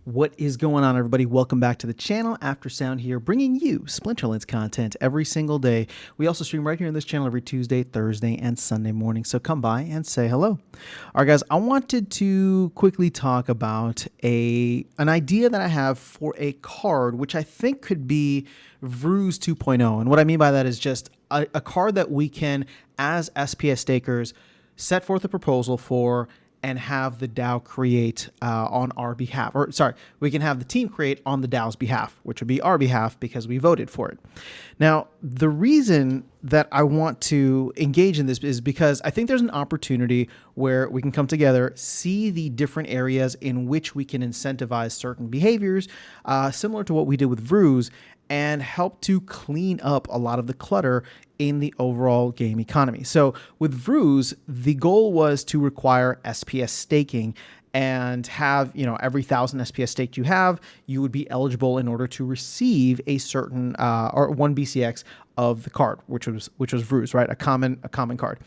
What is going on, everybody? Welcome back to the channel. After Sound here, bringing you Splinterlands content every single day. We also stream right here in this channel every Tuesday, Thursday, and Sunday morning, so come by and say hello. All right, guys, I wanted to quickly talk about an idea that I have for a card, which I think could be Vruz 2.0. And what I mean by that is just a card that we can, as SPS stakers, set forth a proposal for and have the DAO create on our behalf. Or sorry, we can have the team create on the DAO's behalf, which would be our behalf because we voted for it. Now, the reason that I want to engage in this is because I think there's an opportunity where we can come together, see the different areas in which we can incentivize certain behaviors, similar to what we did with Vruz, and help to clean up a lot of the clutter in the overall game economy. So with Vruz, the goal was to require SPS staking and have, every 1,000 SPS staked you have, you would be eligible in order to receive a certain or 1 BCX of the card, which was Vruz, right? A common card.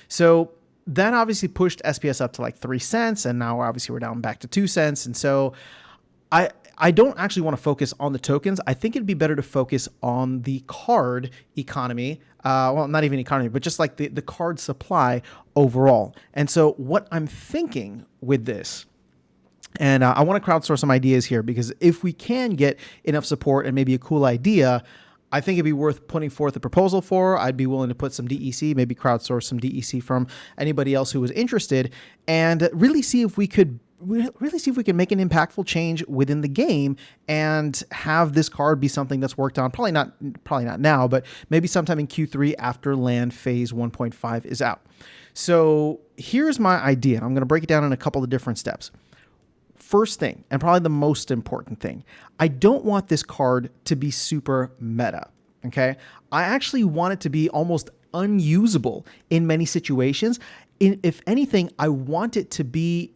So that obviously pushed SPS up to like 3 cents, and now obviously we're down back to 2 cents. And so I don't actually want to focus on the tokens. I think it'd be better to focus on the card economy. Well, not even economy, but just like the card supply overall. And so what I'm thinking with this, and I want to crowdsource some ideas here, because if we can get enough support and maybe a cool idea, I think it'd be worth putting forth a proposal for. I'd be willing to put some DEC, maybe crowdsource some DEC from anybody else who was interested, and really see if we can make an impactful change within the game and have this card be something that's worked on. Probably not now, but maybe sometime in Q3 after land phase 1.5 is out. So here's my idea. I'm going to break it down in a couple of different steps. First thing, and probably the most important thing, I don't want this card to be super meta. Okay. I actually want it to be almost unusable in many situations. If anything, I want it to be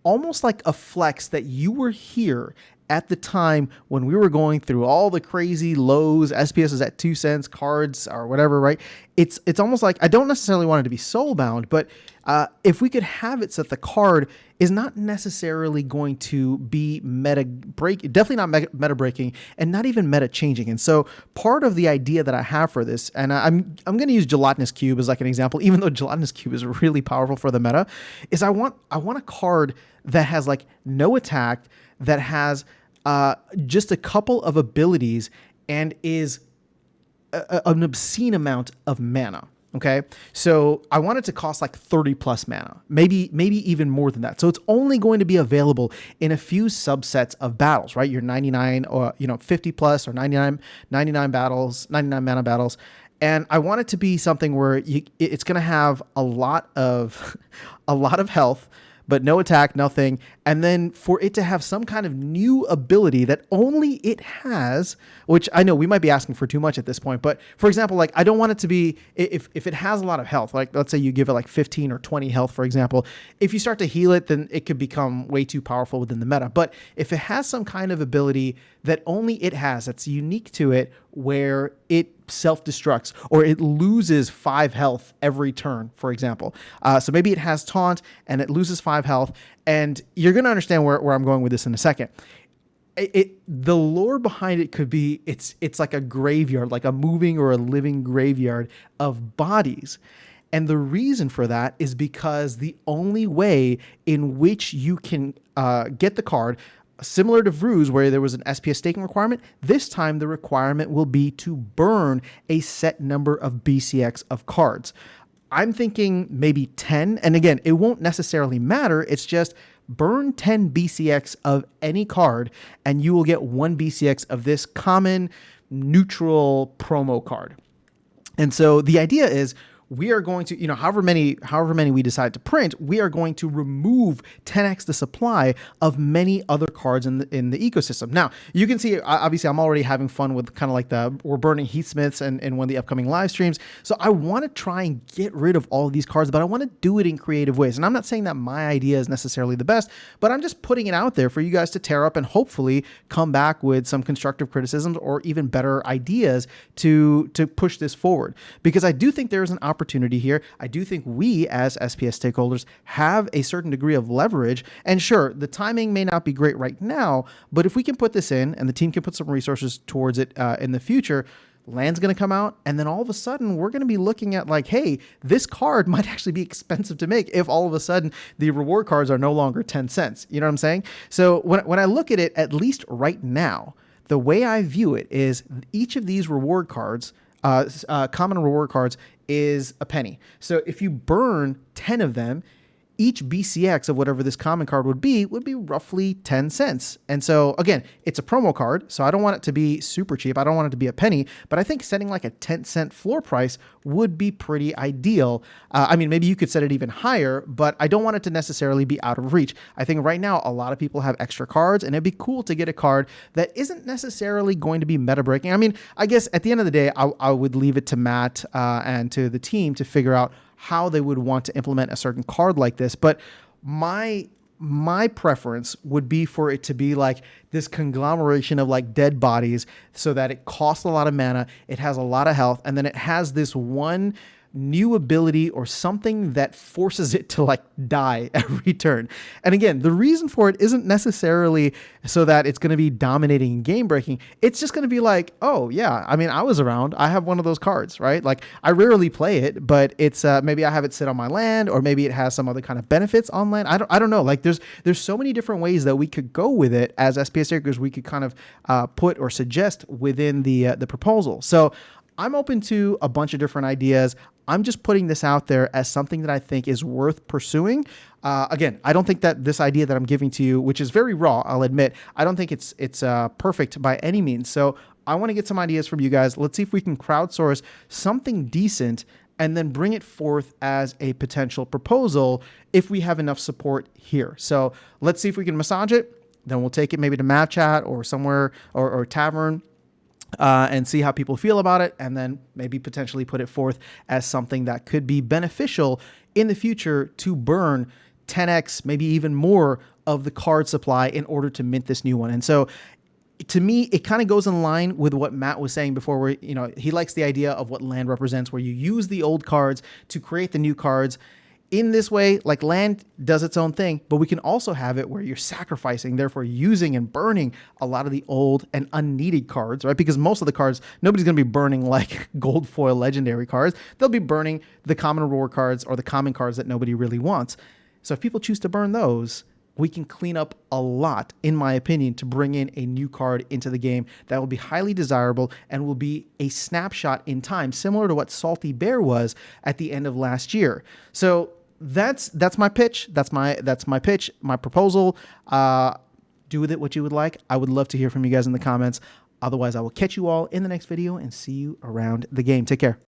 almost like a flex that you were here at the time when we were going through all the crazy lows, SPS is at 2 cents, cards or whatever, right? It's almost like, I don't necessarily want it to be soul-bound, but if we could have it so that the card is not necessarily going to be definitely not meta breaking, and not even meta changing. And so part of the idea that I have for this, and I'm going to use Gelatinous Cube as like an example, even though Gelatinous Cube is really powerful for the meta, is I want a card that has like no attack, that has just a couple of abilities, and is an obscene amount of mana. Okay, so I want it to cost like 30 plus mana, maybe even more than that. So it's only going to be available in a few subsets of battles, right? Your 99 or 50 plus or 99 battles, 99 mana battles. And I want it to be something where it's going to have a lot of health, but no attack, nothing. And then for it to have some kind of new ability that only it has, which I know we might be asking for too much at this point, but for example, like I don't want it to be, if it has a lot of health, like let's say you give it like 15 or 20 health, for example, if you start to heal it, then it could become way too powerful within the meta. But if it has some kind of ability that only it has, that's unique to it, where it self-destructs or it loses 5 health every turn, for example. So maybe it has taunt and it loses 5 health, and you're going to understand where I'm going with this in a second. The lore behind it could be it's like a graveyard, like a moving or a living graveyard of bodies. And the reason for that is because the only way in which you can get the card, similar to Vruz, where there was an SPS staking requirement, this time the requirement will be to burn a set number of BCX of cards. I'm thinking maybe 10. And again, it won't necessarily matter. It's just burn 10 BCX of any card, and you will get 1 BCX of this common neutral promo card. And so the idea is, we are going to, however many we decide to print, we are going to remove 10x the supply of many other cards in the ecosystem. Now, you can see, obviously, I'm already having fun with kind of like we're burning Heatsmiths in one of the upcoming live streams. So I want to try and get rid of all of these cards, but I want to do it in creative ways. And I'm not saying that my idea is necessarily the best, but I'm just putting it out there for you guys to tear up and hopefully come back with some constructive criticisms or even better ideas to push this forward. Because I do think there is an opportunity opportunity here. I do think we as SPS stakeholders have a certain degree of leverage. And sure, the timing may not be great right now, but if we can put this in and the team can put some resources towards it in the future, land's going to come out, and then all of a sudden we're going to be looking at like, hey, this card might actually be expensive to make if all of a sudden the reward cards are no longer 10 cents. You know what I'm saying? So when I look at it, at least right now, the way I view it is each of these reward cards, common reward cards, is a penny. So if you burn 10 of them, each BCX of whatever this common card would be roughly 10 cents. And so again, it's a promo card, so I don't want it to be super cheap. I don't want it to be a penny, but I think setting like a 10-cent floor price would be pretty ideal. I mean, maybe you could set it even higher, but I don't want it to necessarily be out of reach. I think right now, a lot of people have extra cards, and it'd be cool to get a card that isn't necessarily going to be meta breaking. I mean, I guess at the end of the day, I would leave it to Matt and to the team to figure out how they would want to implement a certain card like this. But my preference would be for it to be like this conglomeration of like dead bodies so that it costs a lot of mana, it has a lot of health, and then it has this one new ability or something that forces it to like die every turn. And again, the reason for it isn't necessarily so that it's going to be dominating and game breaking. It's just going to be like, oh yeah, I mean, I was around, I have one of those cards, right? Like I rarely play it, but it's maybe I have it sit on my land, or maybe it has some other kind of benefits on land. I don't know. Like there's so many different ways that we could go with it as SPS takers. We could kind of put or suggest within the proposal. So I'm open to a bunch of different ideas. I'm just putting this out there as something that I think is worth pursuing. Again, I don't think that this idea that I'm giving to you, which is very raw, I'll admit, I don't think it's perfect by any means. So I want to get some ideas from you guys. Let's see if we can crowdsource something decent and then bring it forth as a potential proposal if we have enough support here. So let's see if we can massage it. Then we'll take it maybe to Map Chat or somewhere or Tavern, and see how people feel about it, and then maybe potentially put it forth as something that could be beneficial in the future to burn 10x, maybe even more of the card supply in order to mint this new one. And so to me, it kind of goes in line with what Matt was saying before, where, you know, he likes the idea of what land represents, where you use the old cards to create the new cards. In this way, like land does its own thing, but we can also have it where you're sacrificing, therefore using and burning a lot of the old and unneeded cards, right? Because most of the cards, nobody's going to be burning like gold foil legendary cards. They'll be burning the common reward cards or the common cards that nobody really wants. So if people choose to burn those, we can clean up a lot, in my opinion, to bring in a new card into the game that will be highly desirable and will be a snapshot in time, similar to what Salty Bear was at the end of last year. So that's my pitch. That's my pitch, my proposal. Do with it what you would like. I would love to hear from you guys in the comments. Otherwise, I will catch you all in the next video and see you around the game. Take care.